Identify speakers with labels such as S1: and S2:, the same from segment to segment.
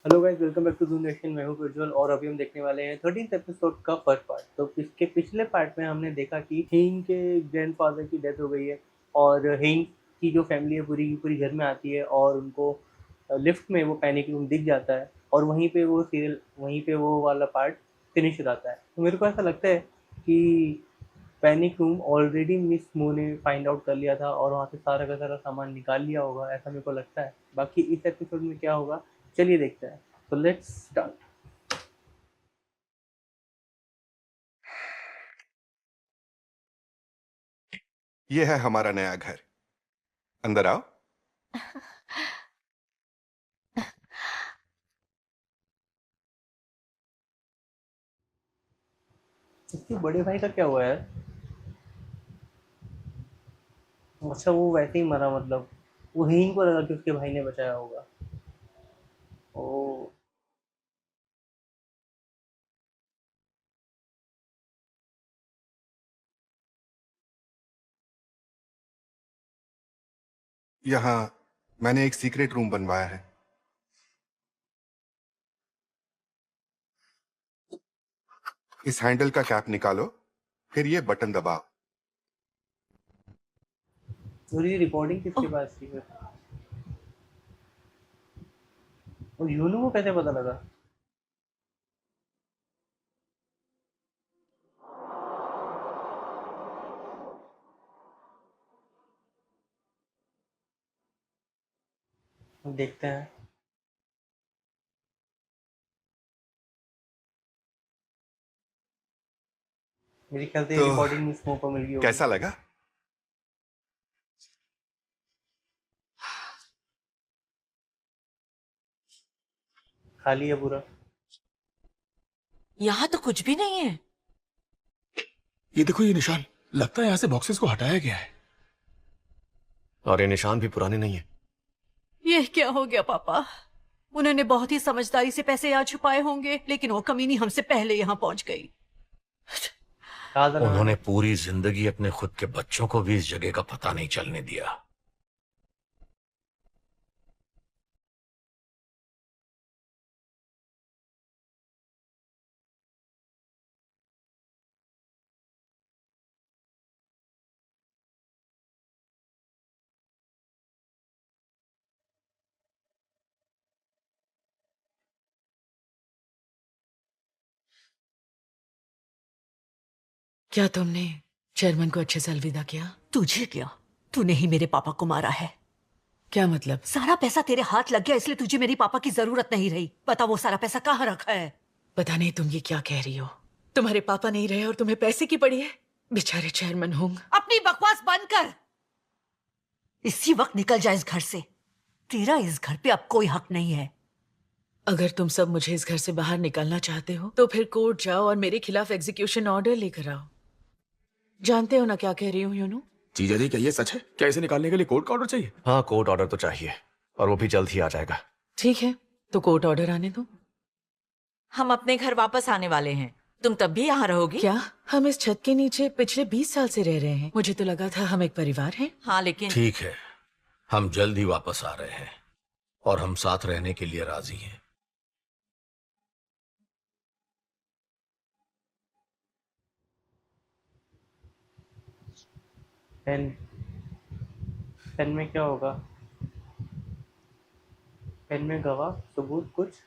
S1: Hello guys, welcome back to Zoom Nation. मैं हूं प्रज्वल और अभी हम देखने वाले हैं 13th एपिसोड का फर्स्ट पार्ट। तो इसके पिछले पार्ट में हमने देखा कि हेइंग के ग्रैंडफादर की डेथ हो गई है और हेइंग की जो फैमिली है पूरी की पूरी घर में आती है और उनको लिफ्ट में वो पैनिक रूम दिख जाता है और वहीं पे वो वाला पार्ट फिनिश हो जाता है। तो मेरे को ऐसा लगता है कि पैनिक रूम ऑलरेडी मिस मू ने फाइंड आउट कर लिया था और वहाँ से सारा का सारा सामान निकाल लिया होगा, ऐसा मेरे को लगता है। बाकी इस एपिसोड में क्या होगा, चलिए देखते हैं। तो लेट्स स्टार्ट।
S2: ये है हमारा नया घर। अंदर आओ।
S1: इसके बड़े भाई का क्या हुआ यार? अच्छा, वो वैसे ही मरा, मतलब वो हींग को लगा कि उसके भाई ने बचाया होगा। ओ।
S2: यहाँ मैंने एक सीक्रेट रूम बनवाया है। इस हैंडल का कैप निकालो, फिर ये बटन दबाओ।
S1: और ये रिकॉर्डिंग किसके पास थी फिर? और यूनू को कैसे पता लगा? हम देखते हैं। मेरे ख्याल से
S2: तो
S1: रिकॉर्डिंग मिस मो को मिल गई होगी।
S2: कैसा लगा?
S1: खाली है पूरा।
S3: यहाँ तो कुछ भी नहीं है।
S4: ये देखो, ये निशान। लगता है यहाँ से बॉक्सेस को हटाया गया है।
S5: और ये निशान भी पुराने नहीं है।
S3: ये क्या हो गया पापा? उन्होंने बहुत ही समझदारी से पैसे यहाँ छुपाए होंगे, लेकिन वो कमीनी हमसे पहले यहाँ पहुंच गई।
S1: कहा था ना
S5: उन्होंने
S1: मैंने।
S5: पूरी जिंदगी अपने खुद के बच्चों को भी इस जगह का पता नहीं चलने दिया।
S3: क्या तुमने चेयरमैन को अच्छे से अलविदा किया? तुझे क्या? तूने ही मेरे पापा को मारा है। क्या मतलब? सारा पैसा तेरे हाथ लग गया, इसलिए तुझे मेरी पापा की जरूरत नहीं रही। बता, वो सारा पैसा कहाँ रखा है?
S6: पता नहीं तुम ये क्या कह रही हो। तुम्हारे पापा नहीं रहे और तुम्हें पैसे की पड़ी है। बेचारे चेयरमैन होंगे।
S3: अपनी बकवास बंद कर। इसी वक्त निकल जा इस घर से। तेरा इस घर पे अब कोई हक नहीं है।
S6: अगर तुम सब मुझे इस घर से बाहर निकालना चाहते हो तो फिर कोर्ट जाओ और मेरे खिलाफ एग्जीक्यूशन ऑर्डर लेकर आओ। जानते हो ना क्या कह रही हूँ यूनू?
S4: जीजा जी, क्या ये सच है? क्या इसे निकालने के लिए कोर्ट का ऑर्डर चाहिए?
S5: हाँ, कोर्ट ऑर्डर तो चाहिए और वो भी जल्द ही आ जाएगा।
S6: ठीक है, तो कोर्ट ऑर्डर आने दो।
S7: हम अपने घर वापस आने वाले हैं। तुम तब भी यहाँ रहोगी?
S6: क्या हम इस छत के नीचे पिछले 20 साल से रह रहे हैं? मुझे तो लगा था हम एक परिवार हैं।
S7: हाँ, लेकिन
S5: ठीक है, हम जल्द ही वापस आ रहे हैं और हम साथ रहने के लिए राजी हैं।
S1: पेन। पेन में क्या होगा? पेन में गवाह सबूत कुछ?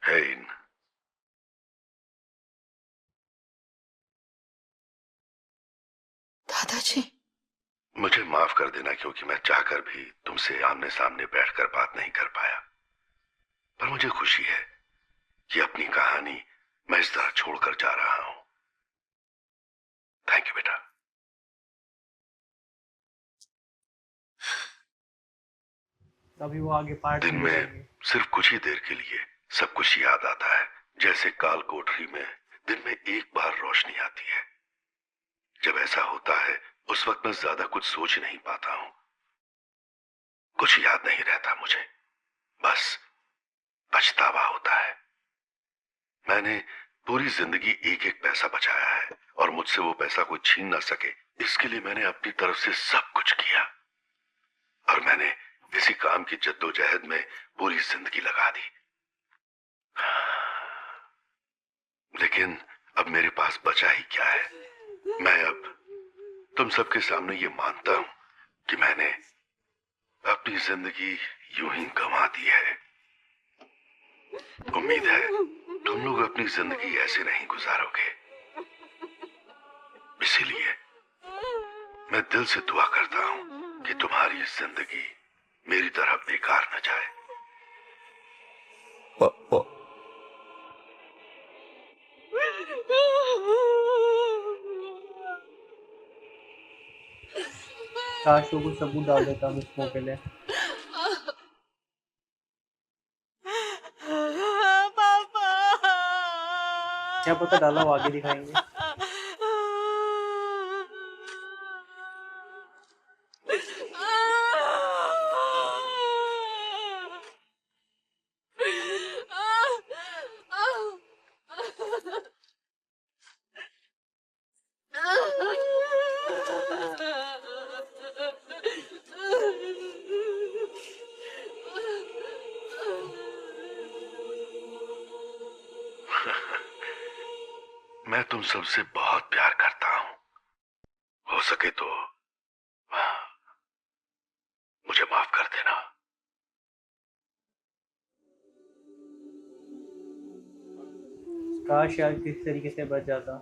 S2: हेइन,
S6: दादाजी।
S2: मुझे माफ कर देना क्योंकि मैं चाहकर भी तुमसे आमने सामने बैठकर बात नहीं कर पाया। पर मुझे खुशी है कि अपनी कहानी मैं इस तरह छोड़कर जा रहा हूं। थैंक यू बेटा।
S1: अभी वो आगे पार्ट
S2: दिन
S1: में
S2: में
S1: दिखाएंगे।
S2: सिर्फ कुछ ही देर के लिए सब कुछ याद आता है, जैसे काल कोठरी में दिन में एक बार रोशनी आती है। जब ऐसा होता है उस वक्त मैं ज्यादा कुछ सोच नहीं पाता हूं, कुछ याद नहीं रहता मुझे। बस पछतावा होता है। मैंने पूरी जिंदगी एक एक पैसा बचाया है और मुझसे वो पैसा कोई छीन ना सके, इसके लिए मैंने अपनी तरफ से सब कुछ किया। और मैंने इसी काम की जद्दोजहद में पूरी जिंदगी लगा दी। लेकिन अब मेरे पास बचा ही क्या है। मैं अब तुम सबके सामने ये मानता हूं कि मैंने अपनी जिंदगी यूं ही गंवा दी है। उम्मीद है तुम लोग अपनी जिंदगी ऐसे नहीं गुजारोगे। इसीलिए मैं दिल से दुआ करता हूं कि तुम्हारी जिंदगी मेरी तरह बेकार न जाए।
S1: काश वो कुछ सबूत डाल देता हम इस मौके लिए। क्या पता डाला वो आगे दिखाएंगे।
S2: मैं तुम सबसे बहुत प्यार करता हूं। हो सके तो मुझे माफ कर देना।
S1: काश यार किस तरीके से बच जाता।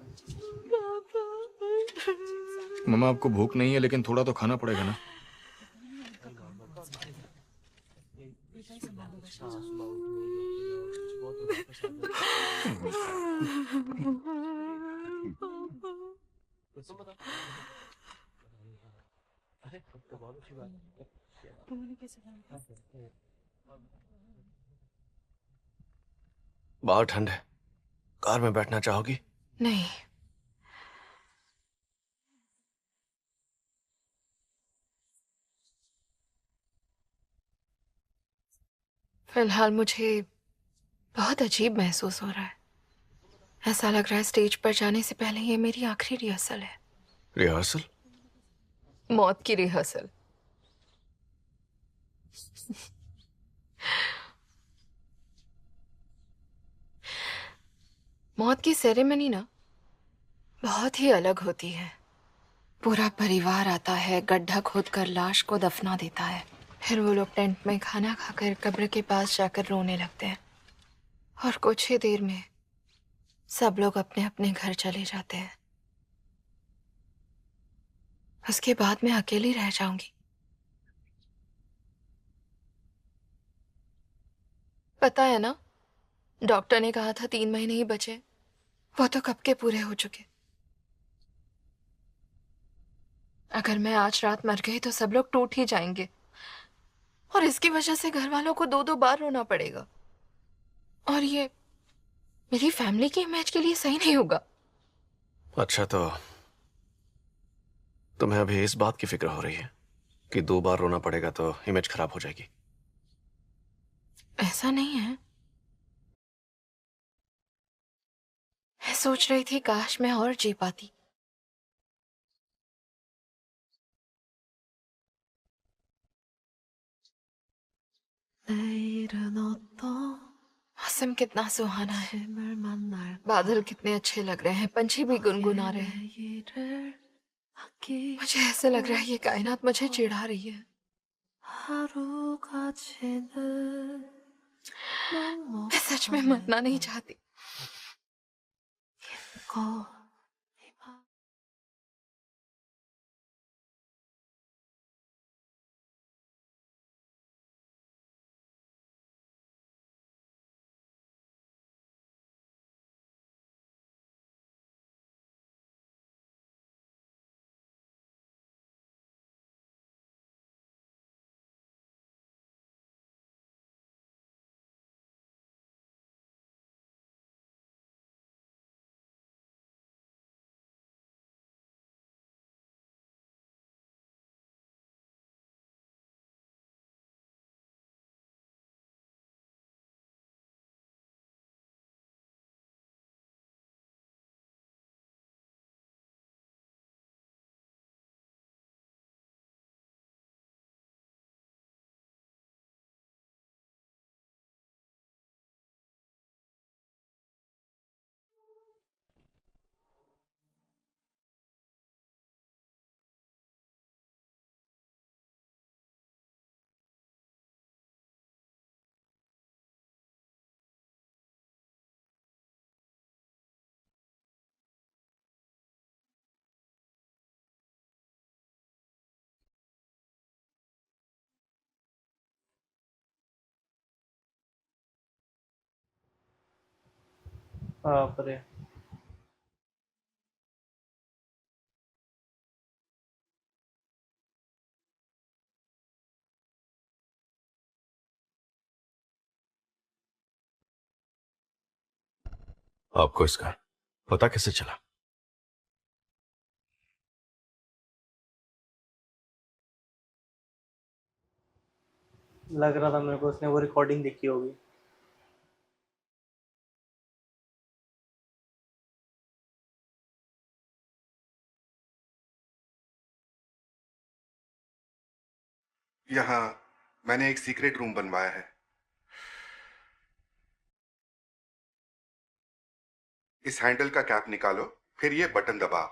S4: मम्मा आपको भूख नहीं है लेकिन थोड़ा तो खाना पड़ेगा ना।
S5: बाहर ठंड है, कार में बैठना चाहोगी?
S6: नहीं, फिलहाल मुझे बहुत अजीब महसूस हो रहा है। ऐसा लग रहा है स्टेज पर जाने से पहले ये मेरी आखिरी रिहर्सल है।
S5: रिहर्सल?
S6: मौत की रिहर्सल। मौत की सेरेमनी ना बहुत ही अलग होती है। पूरा परिवार आता है, गड्ढा खोदकर लाश को दफना देता है। फिर वो लोग टेंट में खाना खाकर कब्र के पास जाकर रोने लगते हैं और कुछ ही देर में सब लोग अपने अपने घर चले जाते हैं। उसके बाद मैं अकेली रह जाऊंगी। पता है ना, डॉक्टर ने कहा था 3 महीने ही बचे। वो तो कब के पूरे हो चुके। अगर मैं आज रात मर गई तो सब लोग टूट ही जाएंगे और इसकी वजह से घर वालों को 2-2 बार रोना पड़ेगा। और ये मेरी फैमिली की इमेज के लिए सही नहीं होगा।
S5: अच्छा, तो तुम्हें अभी इस बात की फिक्र हो रही है कि 2 बार रोना पड़ेगा तो इमेज खराब हो जाएगी?
S6: ऐसा नहीं है। मैं सोच रही थी काश मैं और जी पाती। मौसम कितना सुहाना है, बादल कितने अच्छे लग रहे हैं, पंछी भी गुनगुना रहे हैं। मुझे ऐसे लग रहा है ये कायनात मुझे चिढ़ा रही है। मैं सच में मरना नहीं चाहती।
S1: बाप रे।
S2: आपको इसका पता कैसे चला?
S1: लग रहा था मेरे को उसने वो रिकॉर्डिंग देखी होगी।
S8: यहाँ मैंने एक सीक्रेट रूम बनवाया है। इस हैंडल का कैप निकालो, फिर ये बटन दबाओ।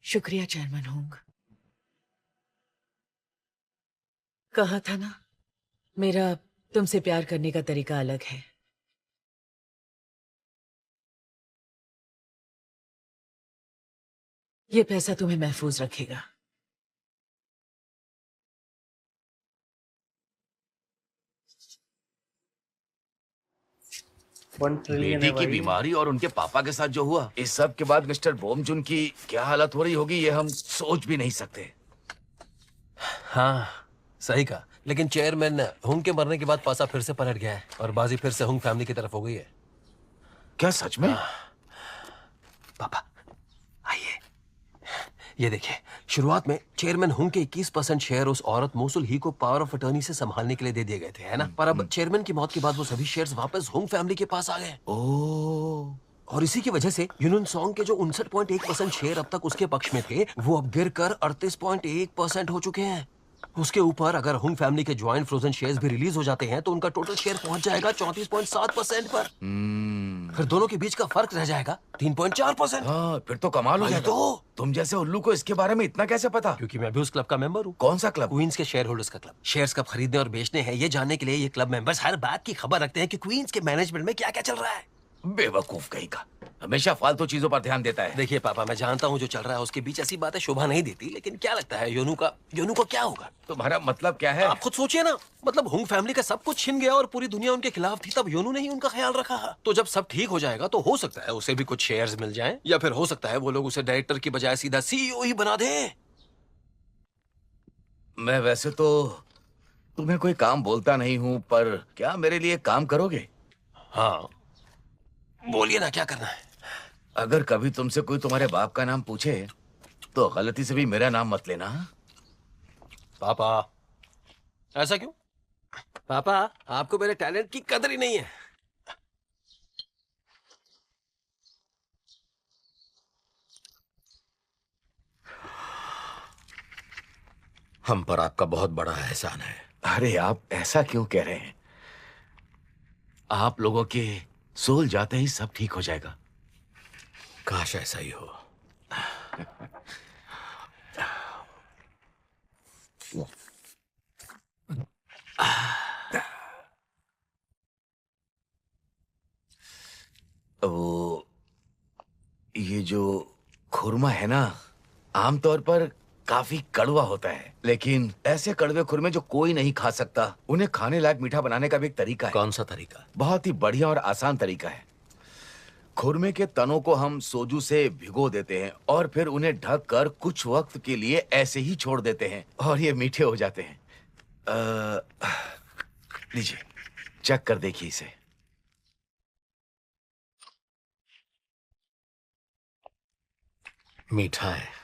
S3: शुक्रिया चेयरमैन होंग। कहा था ना, मेरा तुमसे प्यार करने का तरीका अलग है। ये पैसा तुम्हें महफूज रखेगा।
S1: 1 ट्रिलियन
S9: बेटी
S1: है
S9: की
S1: भाई।
S9: बीमारी और उनके पापा के साथ जो हुआ, इस सब के बाद मिस्टर बोमजुन की क्या हालत हो रही होगी ये हम सोच भी नहीं सकते।
S10: हाँ सही कहा, लेकिन चेयरमैन हुंग के मरने के बाद पासा फिर से पलट गया है और बाजी फिर से हुंग फैमिली की तरफ हो गई है।
S9: क्या सच में?
S10: पापा आइए, ये देखिए, शुरुआत में चेयरमैन हुंग के 21% शेयर उस औरत मोसुल ही को पावर ऑफ अटर्नी से संभालने के लिए दे दिए गए थे, है ना? पर अब चेयरमैन की मौत के बाद वो सभी शेयर्स वापस हुंग फैमिली के पास आ गए।
S9: ओह,
S10: और इसी की वजह से यूनियन सॉन्ग के जो 59.1% शेयर अब तक उसके पक्ष में थे, वो अब गिरकर 38.1% हो चुके हैं। उसके ऊपर अगर हुंग फैमिली के ज्वाइंट फ्रोजन शेयर्स भी रिलीज हो जाते हैं तो उनका टोटल शेयर पहुंच जाएगा 34.7% पर। फिर दोनों के बीच का फर्क रह जाएगा 3.4%।
S9: हाँ, फिर तो कमाल हो जाएगा।
S10: तो
S9: तुम जैसे उल्लू को इसके बारे में इतना कैसे पता?
S10: क्योंकि मैं भी उस क्लब का मेंबर हूँ।
S9: कौन सा क्लब?
S10: क्वींस के शेयर होल्डर्स का क्लब। शेयर्स कब खरीदने और बेचने हैं ये जानने के लिए ये क्लब मेंबर्स हर बात की खबर रखते हैं कि क्वींस के मैनेजमेंट में क्या क्या चल रहा है।
S9: बेवकूफ कहीं का, हमेशा फालतू चीजों पर ध्यान देता है।
S10: देखिए पापा, मैं जानता हूँ जो चल रहा है उसके बीच ऐसी बातें शोभा नहीं देती, लेकिन क्या लगता है योनू का क्या होगा?
S9: तुम्हारा मतलब क्या है?
S10: आप खुद सोचिए ना, मतलब हुंग फैमिली का सब कुछ छिन गया और पूरी दुनिया उनके खिलाफ थी, तब योनू ने ही उनका ख्याल रखा। तो जब सब ठीक हो जाएगा तो हो सकता है उसे भी कुछ शेयर्स मिल जाएं, या फिर हो सकता है वो लोग उसे डायरेक्टर की बजाय सीधा सीईओ ही बना दें।
S9: मैं वैसे तो तुम्हें कोई काम बोलता नहीं हूँ, पर क्या मेरे लिए काम करोगे?
S10: हाँ बोलिए ना, क्या करना है?
S9: अगर कभी तुमसे कोई तुम्हारे बाप का नाम पूछे तो गलती से भी मेरा नाम मत लेना।
S10: पापा ऐसा क्यों? पापा आपको मेरे टैलेंट की कदर ही नहीं है।
S5: हम पर आपका बहुत बड़ा एहसान है।
S9: अरे आप ऐसा क्यों कह रहे हैं? आप लोगों के सोल जाते ही सब ठीक हो जाएगा।
S5: काश ऐसा ही हो।
S9: वो ये जो खुरमा है ना, आमतौर पर काफी कड़वा होता है, लेकिन ऐसे कड़वे खुरमे जो कोई नहीं खा सकता, उन्हें खाने लायक मीठा बनाने का भी एक तरीका है।
S5: कौन सा तरीका?
S9: बहुत ही बढ़िया और आसान तरीका है। खुरमे के तनों को हम सोजू से भिगो देते हैं और फिर उन्हें ढककर कुछ वक्त के लिए ऐसे ही छोड़ देते हैं और ये मीठे हो जाते हैं। लीजिए, चख कर देखिए इसे।
S5: मीठा है।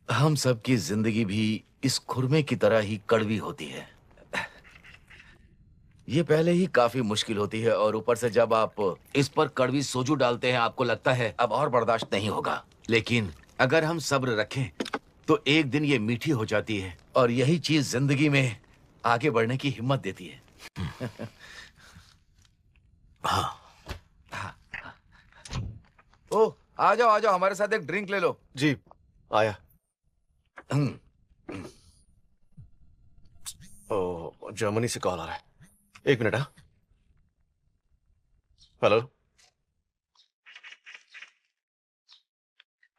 S9: हम सबकी जिंदगी भी इस खुरमे की तरह ही कड़वी होती है। ये पहले ही काफी मुश्किल होती है और ऊपर से जब आप इस पर कड़वी सोजू डालते हैं, आपको लगता है अब और बर्दाश्त नहीं होगा। लेकिन अगर हम सब्र रखें तो एक दिन ये मीठी हो जाती है और यही चीज जिंदगी में आगे बढ़ने की हिम्मत देती है।
S5: हाँ।
S9: ओ, आ जाओ हमारे साथ एक ड्रिंक ले लो।
S4: जी आया। ओ, जर्मनी से कॉल आ रहा है, एक मिनट। हाँ hello.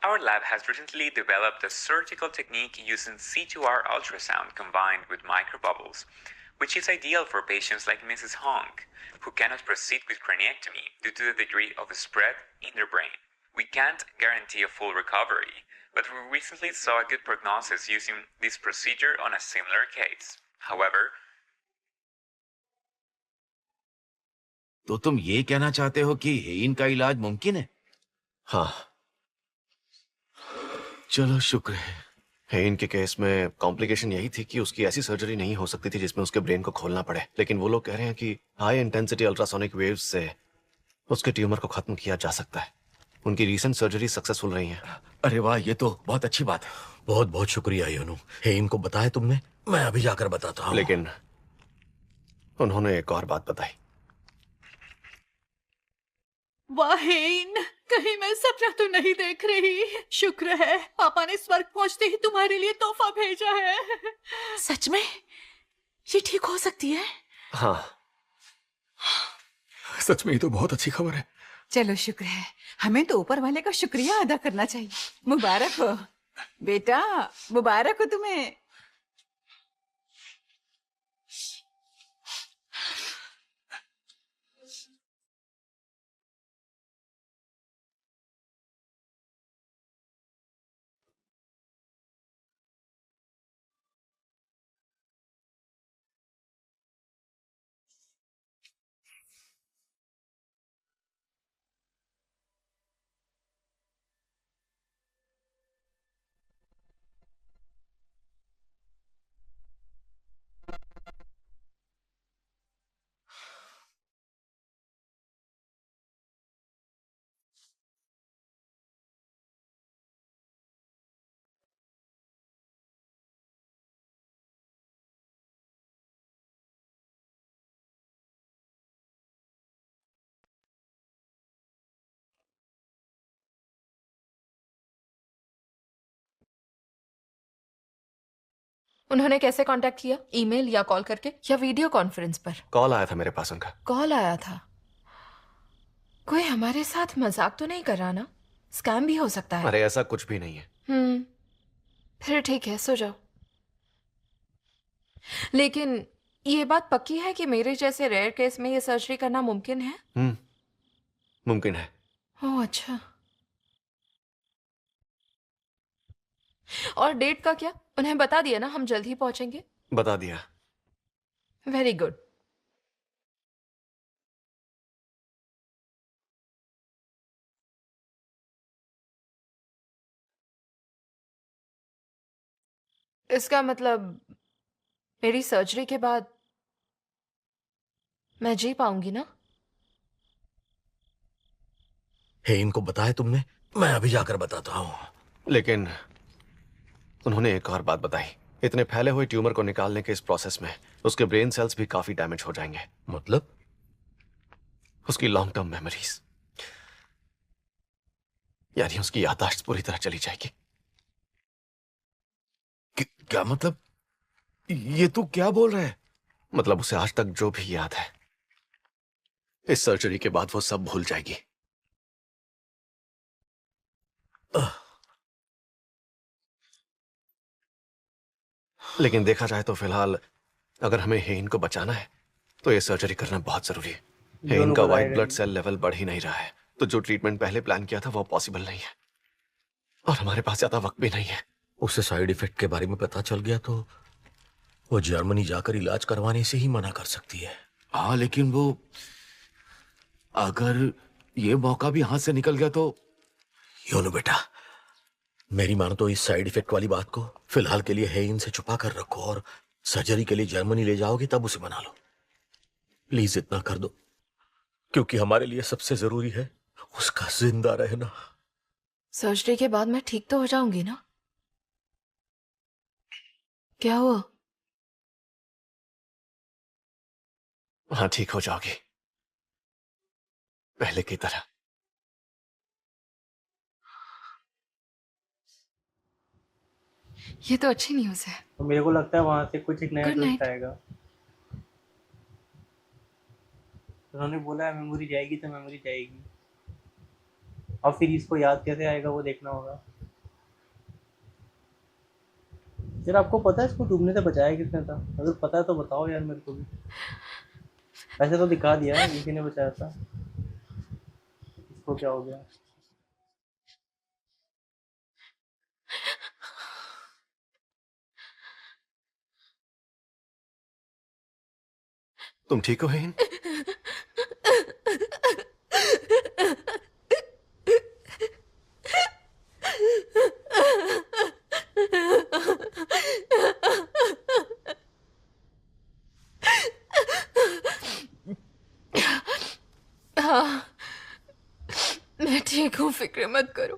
S11: Our lab has recently developed a surgical technique using C2R ultrasound combined with microbubbles, which is ideal for patients like Mrs. Hong, who cannot proceed with craniectomy due to the degree of spread in their brain. We can't guarantee a full recovery, but we recently saw a good prognosis using this procedure on a similar case. However,
S9: तो तुम ये कहना चाहते हो कि इनका इलाज मुमकिन है?
S12: हाँ, चलो शुक्र है। इनके केस में कॉम्प्लिकेशन यही थी कि उसकी ऐसी सर्जरी नहीं हो सकती थी जिसमें उसके ब्रेन को खोलना पड़े, लेकिन वो लोग कह रहे हैं कि हाई इंटेंसिटी अल्ट्रासोनिक वेव्स से उसके ट्यूमर को खत्म किया जा सकता है। उनकी रीसेंट सर्जरी सक्सेसफुल रही है।
S9: अरे वाह, ये तो बहुत अच्छी बात है।
S5: बहुत बहुत शुक्रिया योनू। हेइन को बताया तुमने? मैं अभी जाकर बताता हूँ।
S12: लेकिन उन्होंने एक और बात बताई।
S3: वाहिन, कहीं मैं सपना तो नहीं देख रही। शुक्र है पापा ने स्वर्ग पहुंचते ही तुम्हारे लिए तोहफा भेजा है।
S7: सच में ये ठीक हो सकती है?
S12: हाँ,
S4: सच में ये तो बहुत अच्छी खबर है।
S13: चलो शुक्र है, हमें तो ऊपर वाले का शुक्रिया अदा करना चाहिए। मुबारक हो बेटा, मुबारक हो तुम्हें।
S6: उन्होंने कैसे कांटेक्ट किया? ईमेल या कॉल करके या वीडियो कॉन्फ्रेंस पर?
S12: कॉल आया था मेरे पास उनका।
S6: कॉल आया था? कोई हमारे साथ मजाक तो नहीं कर रहा ना? स्कैम भी हो सकता है।
S12: अरे ऐसा कुछ भी नहीं है।
S6: फिर ठीक है, सो जाओ। लेकिन ये बात पक्की है कि मेरे जैसे रेयर केस में ये सर्जरी करना मुमकिन है?
S12: मुमकिन है।
S6: ओह अच्छा। और डेट का क्या? उन्हें बता दिया ना हम जल्द ही पहुंचेंगे?
S12: बता दिया।
S6: Very good. इसका मतलब मेरी सर्जरी के बाद मैं जी पाऊंगी ना?
S5: हेइन को बताया तुमने? मैं अभी जाकर बताता हूँ।
S12: लेकिन उन्होंने एक और बात बताई। इतने फैले हुए ट्यूमर को निकालने के इस प्रोसेस में उसके ब्रेन सेल्स भी काफी डैमेज हो जाएंगे।
S5: मतलब?
S12: उसकी लॉन्ग टर्म मेमोरीज, यानी उसकी याददाश्त पूरी तरह चली जाएगी।
S9: क्या मतलब? ये तू क्या बोल रहा है?
S12: मतलब उसे आज तक जो भी याद है, इस सर्जरी के बाद वो सब भूल जाएगी। लेकिन देखा जाए तो फिलहाल अगर हमें हेइन को बचाना है तो ये सर्जरी करना बहुत जरूरी है। हेइन का व्हाइट ब्लड सेल लेवल बढ़ ही नहीं रहा है, तो जो ट्रीटमेंट पहले प्लान किया था वो पॉसिबल नहीं है, और हमारे पास ज्यादा वक्त भी नहीं है।
S5: उसे साइड इफेक्ट के बारे में पता चल गया तो वो जर्मनी जाकर इलाज करवाने से ही मना कर सकती है।
S9: हाँ, लेकिन वो अगर ये मौका भी हाथ से निकल गया तो?
S5: योनो बेटा, मेरी मानो तो इस साइड इफेक्ट वाली बात को फिलहाल के लिए हेइन से छुपा कर रखो, और सर्जरी के लिए जर्मनी ले जाओगे तब उसे मना लो। प्लीज इतना कर दो, क्योंकि हमारे लिए सबसे जरूरी है उसका जिंदा रहना।
S6: सर्जरी के बाद मैं ठीक तो हो जाऊंगी ना? क्या हुआ?
S12: हाँ, ठीक हो जाओगी, पहले की तरह।
S6: ये तो अच्छी न्यूज है।
S1: तो मेरे को लगता है वहां से कुछ एक नया
S6: Good
S1: ट्विस्ट
S6: night.
S1: आएगा। उन्होंने बोला है मेमोरी जाएगी तो मेमोरी जाएगी, और फिर इसको याद कैसे आएगा वो देखना होगा। यार आपको पता है इसको डूबने से बचाया किसने था? अगर पता है तो बताओ यार मेरे को भी। ऐसे तो दिखा दिया है किसी ने बचाया था। इसको क्या हो गया?
S12: तुम ठीक हो हेन?
S6: हाँ, मैं ठीक हूँ, फिक्र मत करो।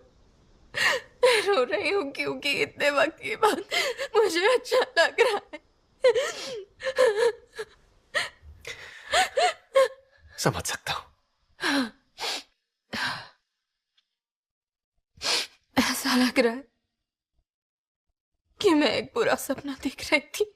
S6: मैं रो रही हूँ क्योंकि इतने वक्त के बाद मुझे अच्छा लग रहा है।
S12: समझ सकता हूँ।
S6: ऐसा लग रहा है कि मैं एक बुरा सपना देख रही थी।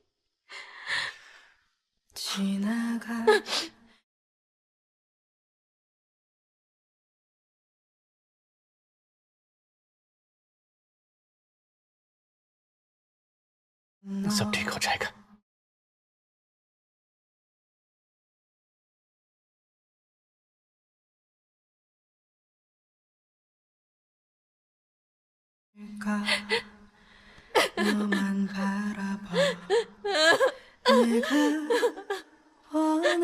S12: सब ठीक हो जाएगा।
S14: 너만 바라봐 내가 원한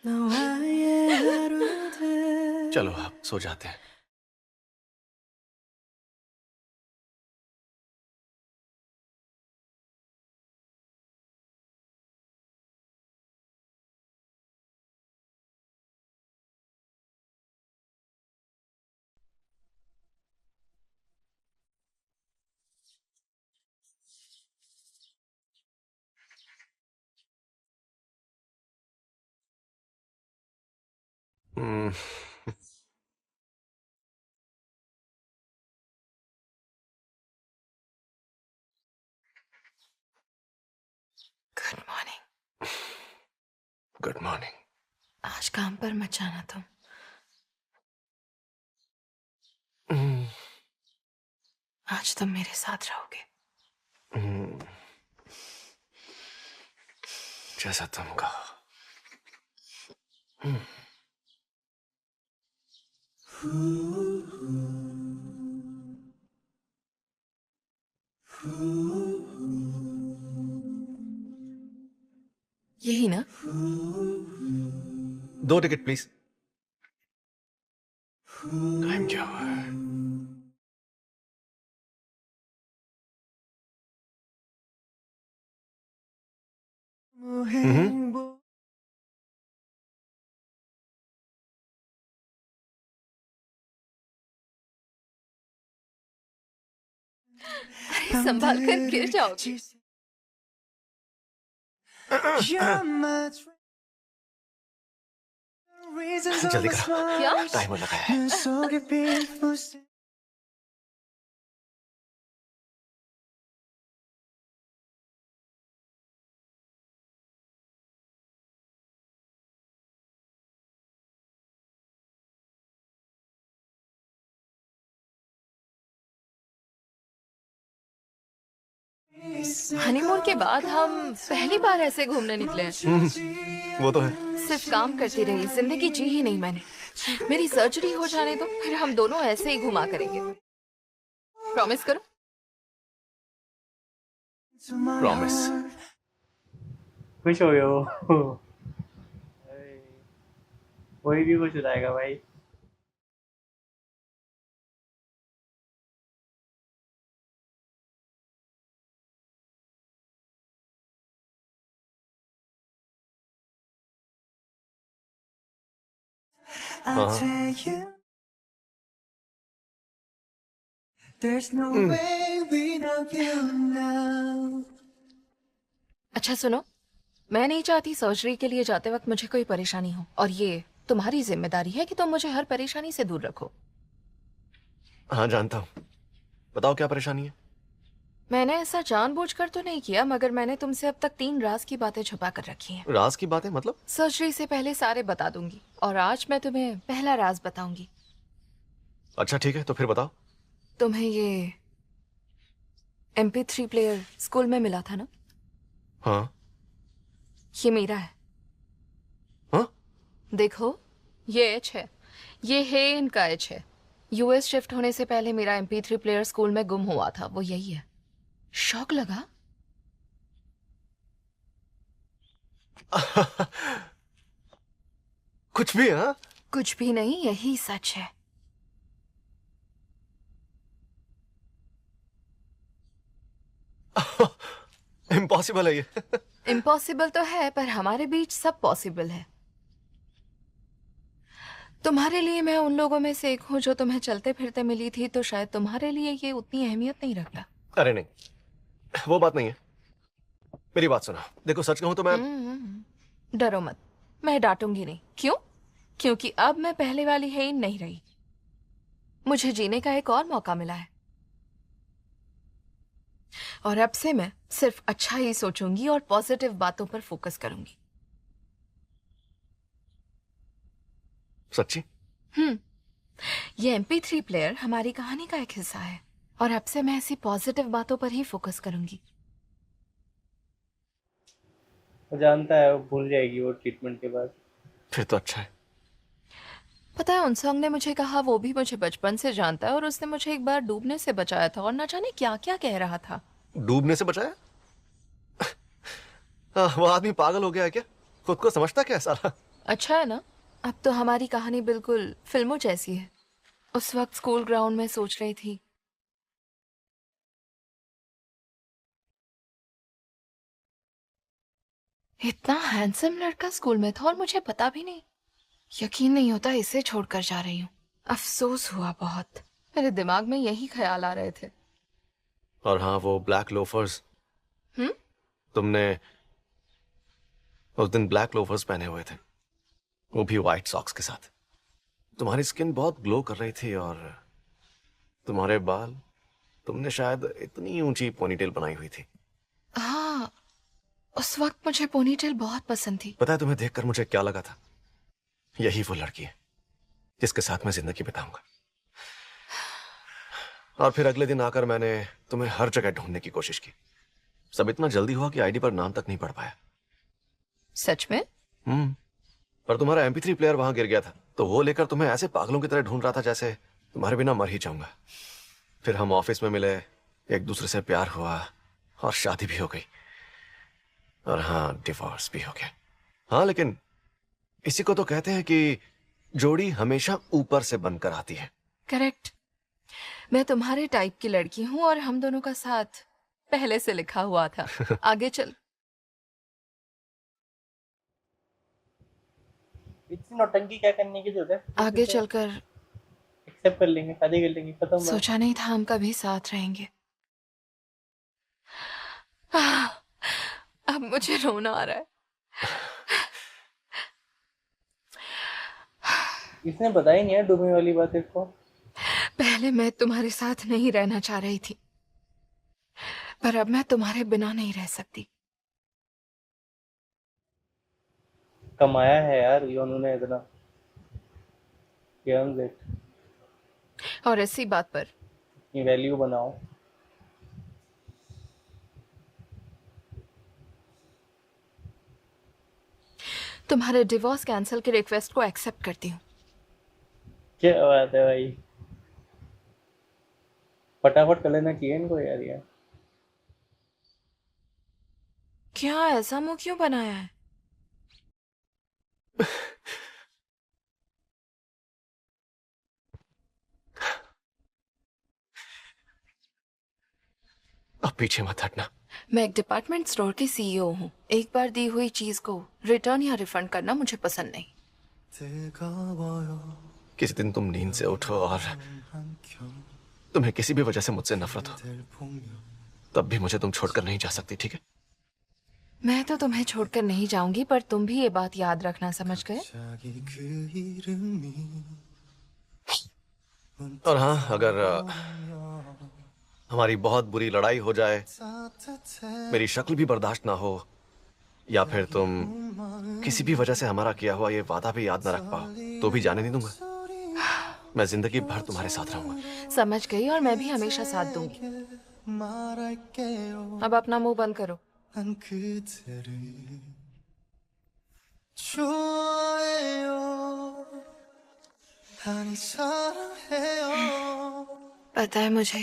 S14: 너와의 하루들
S12: चलो आप सो जाते हैं।
S6: Good morning.
S12: Good morning.
S6: आज काम पर मत जाना तुम। आज तुम मेरे साथ रहोगे।
S12: जैसा तुम कहो।
S6: यही ना?
S12: 2 टिकट प्लीज। टाइम क्या हुआ है?
S6: अरे संभाल कर गिर जाओगे।
S12: जल्दी करो।
S6: क्या?
S12: टाइमर लगाया है।
S6: हनीमून के बाद हम पहली बार ऐसे घूमने निकले हैं।
S12: वो तो है।
S6: सिर्फ काम करती रही, जिंदगी जी ही नहीं मैंने। मेरी सर्जरी हो जाने दो, फिर हम दोनों ऐसे ही घुमा करेंगे। प्रॉमिस करो।
S12: प्रॉमिस।
S1: खुश हो गए वो। कोई भी खुश हो जाएगा भाई।
S6: अच्छा सुनो, मैं नहीं चाहती सर्जरी के लिए जाते वक्त मुझे कोई परेशानी हो, और ये तुम्हारी जिम्मेदारी है कि तुम मुझे हर परेशानी से दूर रखो।
S12: हाँ जानता हूँ। बताओ क्या परेशानी है?
S6: मैंने ऐसा जानबूझकर तो नहीं किया, मगर मैंने तुमसे अब तक 3 राज की बातें छुपा कर रखी हैं।
S12: राज की बातें मतलब?
S6: सर्जरी से पहले सारे बता दूंगी, और आज मैं तुम्हें पहला राज बताऊंगी।
S12: अच्छा ठीक है, तो फिर बताओ।
S6: तुम्हें ये MP3 प्लेयर स्कूल में मिला था ना?
S12: हाँ।
S6: ये मेरा है।
S12: हाँ?
S6: देखो, ये एच है, ये है इनका एच है। US शिफ्ट होने से पहले मेरा MP3 प्लेयर स्कूल में गुम हुआ था, वो यही है। शौक लगा?
S12: कुछ भी? हाँ,
S6: कुछ भी नहीं, यही सच है।
S12: इम्पॉसिबल है ये।
S6: इम्पॉसिबल तो है, पर हमारे बीच सब पॉसिबल है। तुम्हारे लिए मैं उन लोगों में से एक हूँ जो तुम्हें चलते फिरते मिली थी, तो शायद तुम्हारे लिए ये उतनी अहमियत नहीं रखता।
S12: अरे नहीं, वो बात नहीं है। मेरी बात सुनो, देखो सच कहूं तो मैं
S6: डरो मत, मैं डांटूंगी नहीं। क्यों? क्योंकि अब मैं पहले वाली है नहीं रही। मुझे जीने का एक और मौका मिला है, और अब से मैं सिर्फ अच्छा ही सोचूंगी और पॉजिटिव बातों पर फोकस करूंगी।
S12: सच्ची?
S6: ये MP3 प्लेयर हमारी कहानी का एक हिस्सा है, और अब से मैं ऐसी पॉजिटिव बातों पर ही फोकस करूंगी।
S1: वो जानता है, वो भूल जाएगी वो ट्रीटमेंट के बाद।
S12: फिर तो अच्छा है।
S6: पता है, उनसंग ने मुझे कहा वो भी मुझे बचपन से जानता है, और उसने मुझे एक बार डूबने से बचाया था, और न जाने क्या क्या कह रहा था।
S12: डूबने से बचाया? वो आदमी पागल हो गया है क्या? खुद को समझता क्या साला?
S6: अच्छा है ना, अब तो हमारी कहानी बिल्कुल फिल्मों जैसी है। उस वक्त स्कूल ग्राउंड में सोच रही थी, इतना हैंडसम लड़का स्कूल में था और मुझे पता भी नहीं। यकीन नहीं होता इसे छोड़कर जा रही हूँ। अफसोस हुआ बहुत। मेरे दिमाग में यही ख्याल आ रहे थे।
S12: और हाँ, वो ब्लैक लोफर्स, तुमने उस दिन ब्लैक लोफर्स पहने हुए थे, वो भी व्हाइट सॉक्स के साथ। तुम्हारी स्किन बहुत ग्लो कर रही थी, और तुम्हारे बाल, तुमने शायद इतनी ऊंची पोनीटेल बनाई हुई थी।
S6: हाँ, उस वक्त मुझे पोनीटेल बहुत पसंद थी।
S12: पता है तुम्हें देखकर मुझे क्या लगा था? यही वो लड़की है जिसके साथ मैं जिंदगी बिताऊंगा। और फिर अगले दिन आकर मैंने तुम्हें हर जगह ढूंढने की कोशिश की। सब इतना जल्दी हुआ कि आईडी पर नाम तक नहीं पढ़ पाया।
S6: सच में?
S12: पर तुम्हारा MP3 प्लेयर वहां गिर गया था, तो वो लेकर तुम्हें ऐसे पागलों की तरह ढूंढ रहा था जैसे तुम्हारे बिना मर ही जाऊंगा। फिर हम ऑफिस में मिले, एक दूसरे से प्यार हुआ, और शादी भी हो गई, और हाँ, डिवोर्स भी हो गया। हाँ, लेकिन इसी को तो कहते हैं कि जोड़ी हमेशा ऊपर से बनकर आती है।
S6: करेक्ट। मैं तुम्हारे टाइप की लड़की हूँ, और हम दोनों का साथ पहले से लिखा हुआ था। आगे चल।
S1: इतनी नौटंकी क्या करने की जरूरत है?
S6: आगे चलकर
S1: एक्सेप्ट कर लेंगे, शादी कर लेंगे, खत्म।
S6: सोचा नहीं था हम कभी साथ रहेंगे। अब मुझे रोना आ रहा है।
S1: इसने बताई नहीं है डूबने वाली बात इसको।
S6: पहले मैं तुम्हारे साथ नहीं रहना चाह रही थी, पर अब मैं तुम्हारे बिना नहीं रह सकती।
S1: कमाया है यार योनू ने इतना।
S6: और इसी बात पर
S1: ये वैल्यू बनाओ।
S6: तुम्हारे डिवोर्स कैंसिल की रिक्वेस्ट को एक्सेप्ट करती हूँ।
S1: क्या बात है भाई, फटाफट कर लेना चाहिए इनको यार। यार
S6: क्या ऐसा मुंह क्यों बनाया है?
S12: अब पीछे मत हटना।
S6: मैं एक डिपार्टमेंट स्टोर की CEO हूँ। एक बार दी हुई चीज को रिटर्न या रिफंड करना मुझे पसंद नहीं।
S12: किसी दिन तुम नींद से उठो और तुम्हें किसी भी वजह से मुझसे नफरत हो, तब भी मुझे तुम छोड़कर नहीं जा सकती, ठीक है?
S6: मैं तो तुम्हें छोड़कर नहीं जाऊंगी, पर तुम भी ये बात याद रखना, समझ गए?
S12: और हाँ, अगर हमारी बहुत बुरी लड़ाई हो जाए, मेरी शक्ल भी बर्दाश्त ना हो, या फिर तुम किसी भी वजह से हमारा किया हुआ ये वादा भी याद ना रख पाओ, तो भी जाने नहीं दूंगा। मैं जिंदगी भर तुम्हारे साथ रहूंगा।
S6: समझ गई, और मैं भी हमेशा साथ दूंगी। अब अपना मुंह बंद करो। पता है मुझे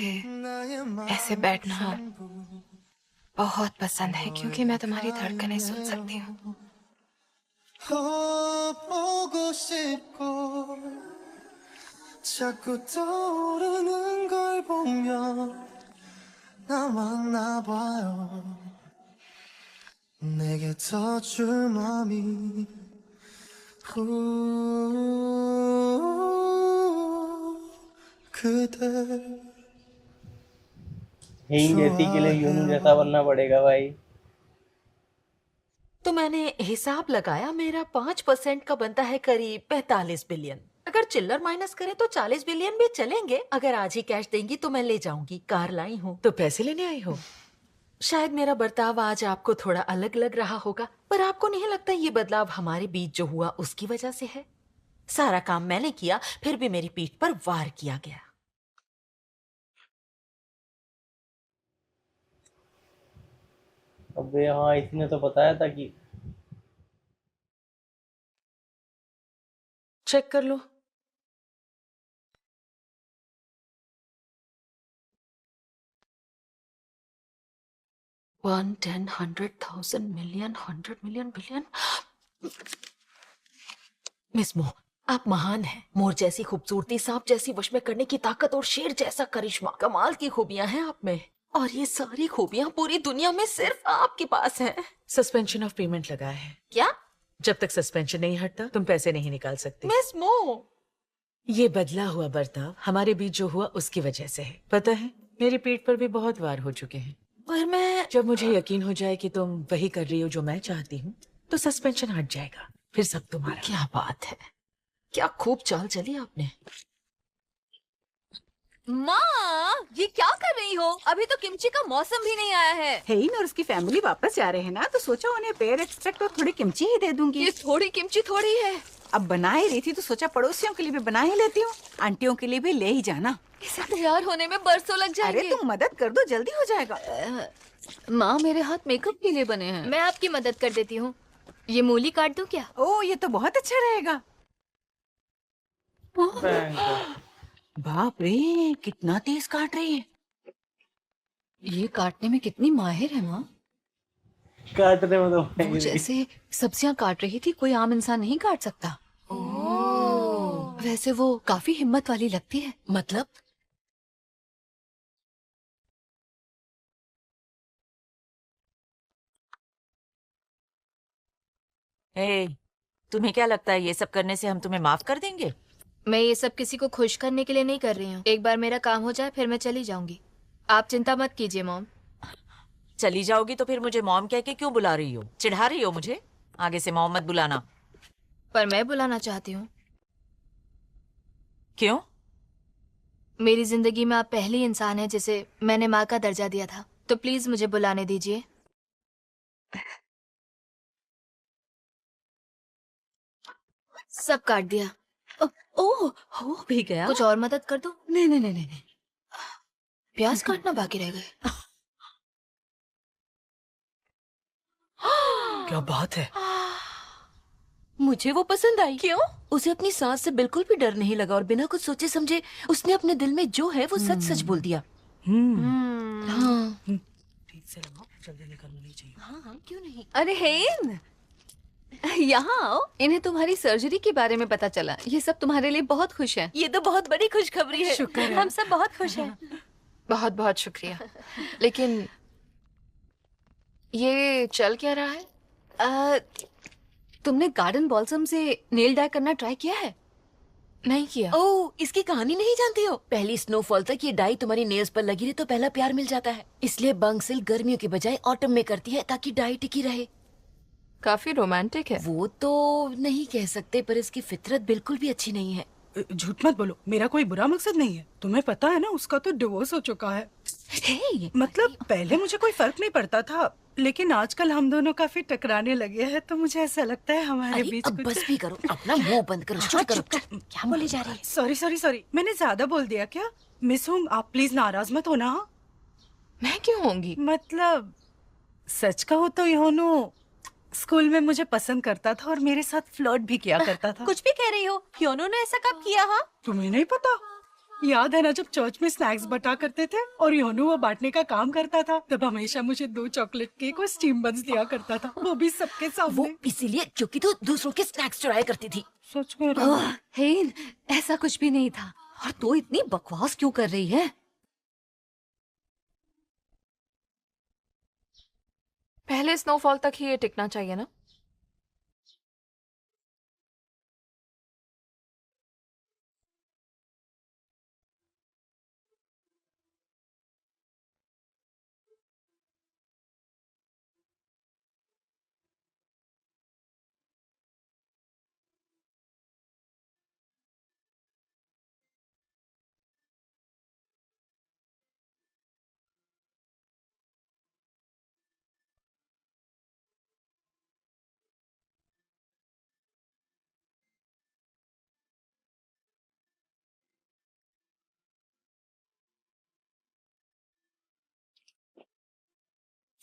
S6: ऐसे बैठना बहुत पसंद है, क्योंकि मैं तुम्हारी धड़कनें सुन सकती हूँ।
S14: 자꾸 떠오르는 걸 보며 나만 나봐요. 내게 더 줄 맘이 그대
S1: हींग जैसी के लिए यूनू जैसा बनना पड़ेगा भाई।
S3: तो मैंने हिसाब लगाया, मेरा 5% का बनता है करीब 45 बिलियन। अगर चिल्लर माइनस करें तो 40 बिलियन भी चलेंगे। अगर आज ही कैश देंगी तो मैं ले जाऊंगी। कार लाई हूँ। तो पैसे लेने आई हो? शायद मेरा बर्ताव आज आपको थोड़ा अलग लग रहा होगा, पर आपको नहीं लगता ये बदलाव हमारे बीच जो हुआ उसकी वजह से है? सारा काम मैंने किया, फिर भी मेरी पीठ पर वार किया गया।
S1: अबे हाँ, इसने तो बताया था कि
S3: चेक कर लो। One, 10, 100,000, million, 100 million, billion. Miss मो, आप महान हैं। मोर जैसी खूबसूरती, सांप जैसी वश में करने की ताकत और शेर जैसा करिश्मा, कमाल की खूबियां हैं आप में। और ये सारी खूबियां पूरी दुनिया में सिर्फ आपके पास हैं। सस्पेंशन ऑफ पेमेंट लगा है। क्या? जब तक सस्पेंशन नहीं हटता तुम पैसे नहीं निकाल सकती। मिस मो, ये बदला हुआ बर्ताव हमारे बीच जो हुआ उसकी वजह से है। पता है, मेरी पीठ पर भी बहुत वार हो चुके हैं, पर मैं जब मुझे यकीन हो जाए कि तुम वही कर रही हो जो मैं चाहती हूँ तो सस्पेंशन हट जाएगा, फिर सब तुम्हारा। क्या बात है, क्या खूब चाल चली आपने।
S15: माँ, ये क्या कर रही हो? अभी तो किमची का मौसम भी नहीं आया है।
S13: हेइन और उसकी फैमिली वापस जा रहे हैं ना, तो सोचा उन्हें पेयर एक्सट्रैक्ट और थोड़ी किमची ही दे दूंगी।
S15: ये थोड़ी किमची थोड़ी है।
S13: अब बना ही रही थी तो सोचा पड़ोसियों के लिए भी बना ही लेती हूँ, आंटियों के लिए भी ले ही जाना।
S15: इसे तैयार होने में बरसों लग जाएंगे।
S13: अरे तुम मदद कर दो, जल्दी हो जाएगा।
S15: माँ, मेरे हाथ मेकअप के लिए बने हैं। मैं आपकी मदद कर देती हूँ। ये मूली काट दूं क्या?
S13: ओ, ये तो बहुत अच्छा रहेगा। बाप रे, कितना तेज काट रही है।
S15: ये काटने में कितनी माहिर है माँ।
S1: काटने में तो
S15: वो जैसे सब्जियां काट रही थी, कोई आम इंसान नहीं काट सकता। वैसे वो काफी हिम्मत वाली लगती है।
S3: मतलब?
S7: तुम्हें क्या लगता है ये सब करने से हम तुम्हें माफ कर देंगे?
S15: मैं ये सब किसी को खुश करने के लिए नहीं कर रही हूँ। एक बार मेरा काम हो जाए फिर मैं चली जाऊंगी। आप चिंता मत कीजिए मॉम।
S7: चली जाओगी तो फिर मुझे मॉम कह के क्यों बुला रही हो? चिढ़ा रही हो मुझे? आगे से मॉम मत बुलाना।
S15: पर मैं बुलाना चाहती हूँ।
S7: क्यों?
S15: मेरी जिंदगी में आप पहली इंसान हैं जिसे मैंने माँ का दर्जा दिया था, तो प्लीज मुझे बुलाने दीजिए। सब काट दिया।
S3: ओह, हो भी गया।
S15: कुछ और मदद कर दो।
S3: नहीं नहीं नहीं नहीं,
S15: प्याज काटना बाकी रह गए।
S3: क्या बात है। मुझे वो पसंद आई।
S15: क्यों?
S3: उसे अपनी सांस से बिल्कुल भी डर नहीं लगा और बिना कुछ सोचे समझे उसने अपने दिल में जो है वो सच सच बोल दिया।
S15: हाँ।
S3: ठीक से लगाओ, जल्दी निकलना नहीं चाहिए।
S15: हाँ, क्यों नहीं। अरे हेन, यहाँ आओ। इन्हें तुम्हारी सर्जरी के बारे में पता चला। ये सब तुम्हारे लिए बहुत खुश हैं।
S3: ये तो बहुत बड़ी खुशखबरी है।
S15: शुक्र है। हम सब बहुत खुश हैं। बहुत बहुत शुक्रिया। लेकिन ये चल क्या रहा है? तुमने गार्डन बॉल्सम से नेल डाई करना ट्राई किया है? नहीं किया।
S3: ओह, इसकी कहानी नहीं जानती हो? पहली स्नोफॉल तक ये डाई तुम्हारी नेल्स पर लगी रहे तो पहला प्यार मिल जाता है। इसलिए बंगसिल गर्मियों के बजाय ऑटम में करती है ताकि डाई टिकी रहे।
S15: काफी रोमांटिक है।
S3: वो तो नहीं कह सकते, पर इसकी फितरत बिल्कुल भी अच्छी नहीं है।
S16: झूठ मत बोलो, मेरा कोई बुरा मकसद नहीं है। तुम्हें पता है ना, उसका तो डिवोर्स हो चुका है। मतलब पहले मुझे कोई फर्क नहीं पड़ता था, लेकिन आजकल हम दोनों काफी टकराने लगे हैं, तो मुझे ऐसा लगता है हमारे बीच
S3: अब बस भी करो, अपना मुंह बंद करो। चुप करो। क्या बोली जा रही है?
S16: सॉरी सॉरी सॉरी, मैंने ज्यादा बोल दिया क्या? मिस हूँ, आप प्लीज नाराज मत होना।
S6: मैं क्यों होंगी?
S16: मतलब सच कहो तो योनो स्कूल में मुझे पसंद करता था और मेरे साथ फ्लर्ट भी किया करता था।
S3: कुछ भी कह रही हो? योनो ने ऐसा कब किया? हाँ,
S16: तुम्हें नहीं पता? याद है ना, जब चर्च में स्नैक्स बटा करते थे और योनो वो बांटने का काम करता था, तब हमेशा मुझे 2 चॉकलेट केक और स्टीम बन्स दिया करता था, वो भी सबके सामने।
S3: वो इसीलिए क्योंकि तू दूसरों के स्नैक्स चुराया करती थी।
S16: सच कह रही हूँ।
S15: हेन, ऐसा कुछ भी नहीं था।
S3: और तू इतनी बकवास क्यों कर रही है?
S6: पहले स्नोफॉल तक ही ये टिकना चाहिए ना।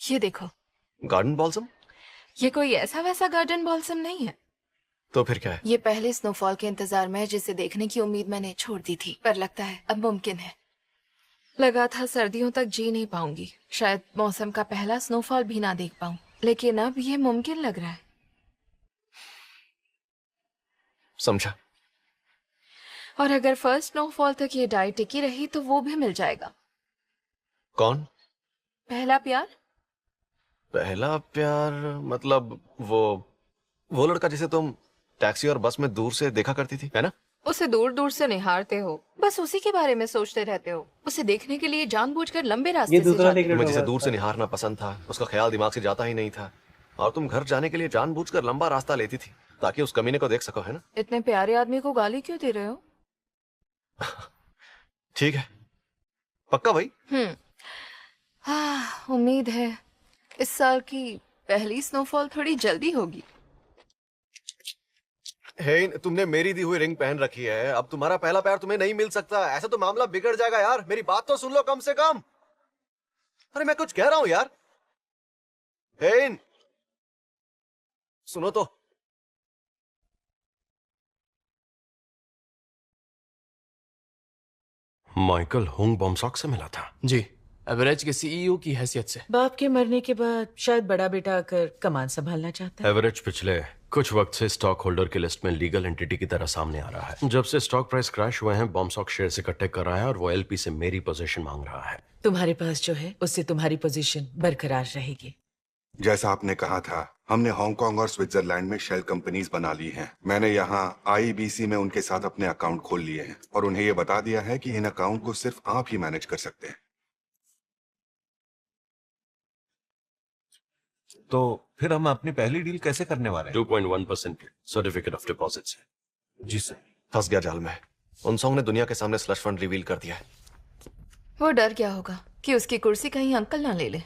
S6: ये देखो,
S12: गार्डन बॉल्सम?
S6: ये कोई ऐसा वैसा गार्डन बॉल्सम नहीं है।
S12: तो फिर क्या है?
S6: ये पहले स्नोफॉल के इंतजार में है, जिसे देखने की उम्मीद मैंने छोड़ दी थी, पर लगता है अब मुमकिन है। लगा था सर्दियों तक जी नहीं पाऊंगी, शायद मौसम का पहला स्नोफॉल भी ना देख पाऊं, लेकिन अब ये मुमकिन लग रहा है।
S12: समझा।
S6: और अगर फर्स्ट स्नोफॉल तक ये डाई टिकी रही तो वो भी मिल जाएगा।
S12: कौन?
S6: पहला प्यार।
S12: पहला प्यार मतलब वो लड़का जिसे तुम टैक्सी और बस में दूर से देखा करती थी, है ना?
S6: उसे दूर दूर से निहारते हो, बस उसी के बारे में सोचते रहते हो। उसे देखने के लिए जानबूझकर लंबे रास्ते से जाते हो।
S12: तुम्हें जिसे दूर से निहारना पसंद था, उसका ख्याल दिमाग से जाता ही नहीं था, और तुम घर जाने के लिए जानबूझकर लंबा रास्ता लेती थी ताकि उस कमीने को देख सको, है ना?
S6: इतने प्यारे आदमी को गाली क्यों दे रहे हो?
S12: ठीक है, पक्का भाई।
S6: उम्मीद है इस साल की पहली स्नोफॉल थोड़ी जल्दी होगी।
S12: हे, तुमने मेरी दी हुई रिंग पहन रखी है, अब तुम्हारा पहला प्यार तुम्हें नहीं मिल सकता। ऐसा तो मामला बिगड़ जाएगा यार, मेरी बात तो सुन लो कम से कम। अरे मैं कुछ कह रहा हूं यार। हे, सुनो तो।
S17: माइकल होंग बॉम्सॉक से मिला था।
S4: जी, एवरेज के सीईओ की हैसियत से।
S3: बाप के मरने के बाद शायद बड़ा बेटा आकर कमान संभालना चाहता है।
S17: एवरेज पिछले कुछ वक्त से स्टॉक होल्डर की लिस्ट में लीगल एंटिटी की तरह सामने आ रहा है। जब से स्टॉक प्राइस क्रैश हुए हैं, बॉम्सॉक शेयर इकट्ठे कर रहा है और वो एलपी से मेरी पोजीशन मांग रहा है।
S3: तुम्हारे पास जो है उससे तुम्हारी पोजीशन बरकरार रहेगी।
S8: जैसा आपने कहा था, हमने हांगकांग और स्विट्जरलैंड में शेल कंपनीज बना ली हैं। मैंने यहाँ आईबीसी में उनके साथ अपने अकाउंट खोल लिए हैं और उन्हें यह बता दिया है कि इन अकाउंट को सिर्फ आप ही मैनेज कर सकते हैं।
S18: तो फिर हम अपनी पहली डील कैसे करने वाले हैं?
S17: 2.1% सर्टिफिकेट ऑफ डिपॉजिट से।
S18: जी सर।
S12: फंस गया जाल में। उनसोंग ने दुनिया के सामने स्लश फंड रिवील कर दिया है।
S6: वो डर क्या होगा कि उसकी कुर्सी कहीं अंकल ना ले ले।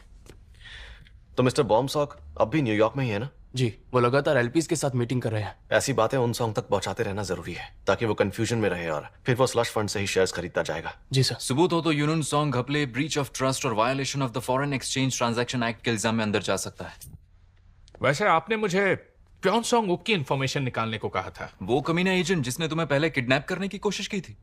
S12: तो मिस्टर बॉम्सॉक अब भी न्यूयॉर्क में ही है ना?
S4: जी, वो लगातार एलपीज के साथ मीटिंग कर रहे हैं।
S12: ऐसी बातें उनसोंग तक पहुंचाते रहना जरूरी है ताकि वो कंफ्यूजन में रहे और फिर वो स्लश फंड से ही शेयर्स खरीदता जाएगा।
S4: जी सर।
S19: सबूत हो तो यूनुन सॉन्ग घपले, ब्रीच ऑफ ट्रस्ट और violation of the foreign exchange transaction act के इल्जाम में अंदर जा सकता है।
S4: वैसे आपने मुझे प्योनसोंग उक की इंफॉर्मेशन निकालने को कहा था।
S19: वो कमीना एजेंट जिसने तुम्हें पहले किडनैप करने की कोशिश की थी।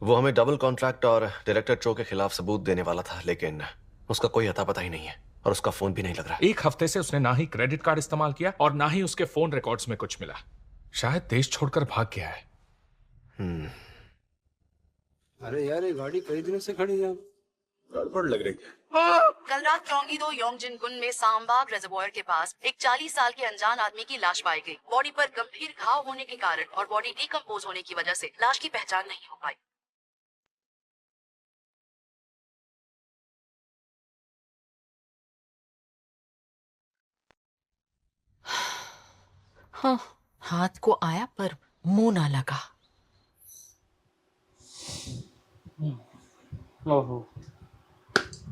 S12: वो हमें डबल कॉन्ट्रैक्ट और डायरेक्टर चो के खिलाफ सबूत देने वाला था, लेकिन उसका कोई अता पता ही नहीं है और उसका फोन भी नहीं लग रहा।
S4: एक हफ्ते से उसने ना ही क्रेडिट कार्ड इस्तेमाल किया और ना ही उसके फोन रिकॉर्ड्स में कुछ मिला। शायद देश छोड़कर भाग गया है।
S20: अरे यार, ये गाड़ी कई दिनों से खड़ी है, गड़बड़ लग रही है।
S3: कल रात क्योंगी योंगजिनगुन में सामबाग रिजर्वॉयर के पास एक 40 साल के अनजान आदमी की लाश पाई गई। बॉडी पर गंभीर घाव होने के कारण और बॉडी डिकम्पोज होने की वजह से लाश की पहचान नहीं हो पाई। हाँ, हाथ को आया पर मुंह ना लगा।
S1: ओहो।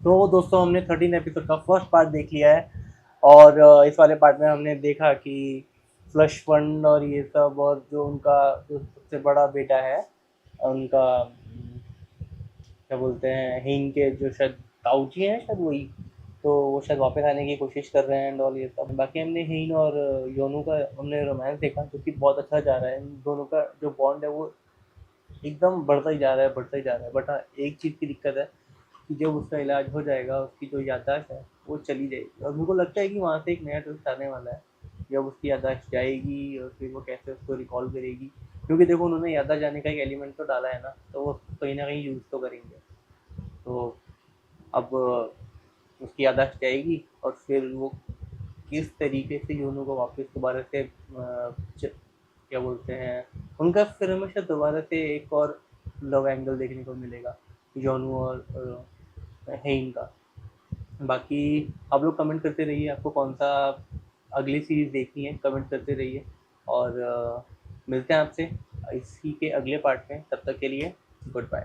S1: तो दोस्तों हमने 13 एपिसोड का फर्स्ट पार्ट देख लिया है और इस वाले पार्ट में हमने देखा कि फ्लश फंड और ये सब और जो उनका जो सबसे बड़ा बेटा है उनका क्या बोलते हैं हिंग के जो शायद ताऊजी हैं शायद वही, तो वो शायद वापस आने की कोशिश कर रहे हैं एंड ऑल ये सब। बाकी हमने हिन और योनू का हमने रोमांस देखा जो कि बहुत अच्छा जा रहा है। इन दोनों का जो बॉन्ड है वो एकदम बढ़ता ही जा रहा है बढ़ता ही जा रहा है। बट हाँ एक चीज़ की दिक्कत है कि जब उसका इलाज हो जाएगा उसकी जो याददाश्त है वो चली जाएगी और मुझको लगता है कि वहाँ से एक नया ट्विस्ट आने वाला है जब उसकी याददाश्त जाएगी और फिर वो कैसे उसको रिकॉल करेगी, क्योंकि देखो उन्होंने याददाश्त जाने का एक एलिमेंट तो डाला है ना, तो वो कहीं ना कहीं यूज़ तो करेंगे। तो अब उसकी याददाश्त जाएगी और फिर वो किस तरीके से योनू को वापस दोबारा से क्या बोलते हैं उनका फिर हमेशा दोबारा से एक और लव एंगल देखने को मिलेगा योनू और हेइन का। बाकी आप लोग कमेंट करते रहिए आपको कौन सा अगली सीरीज़ देखनी है, कमेंट करते रहिए और मिलते हैं आपसे इसी के अगले पार्ट में। तब तक के लिए गुड बाय।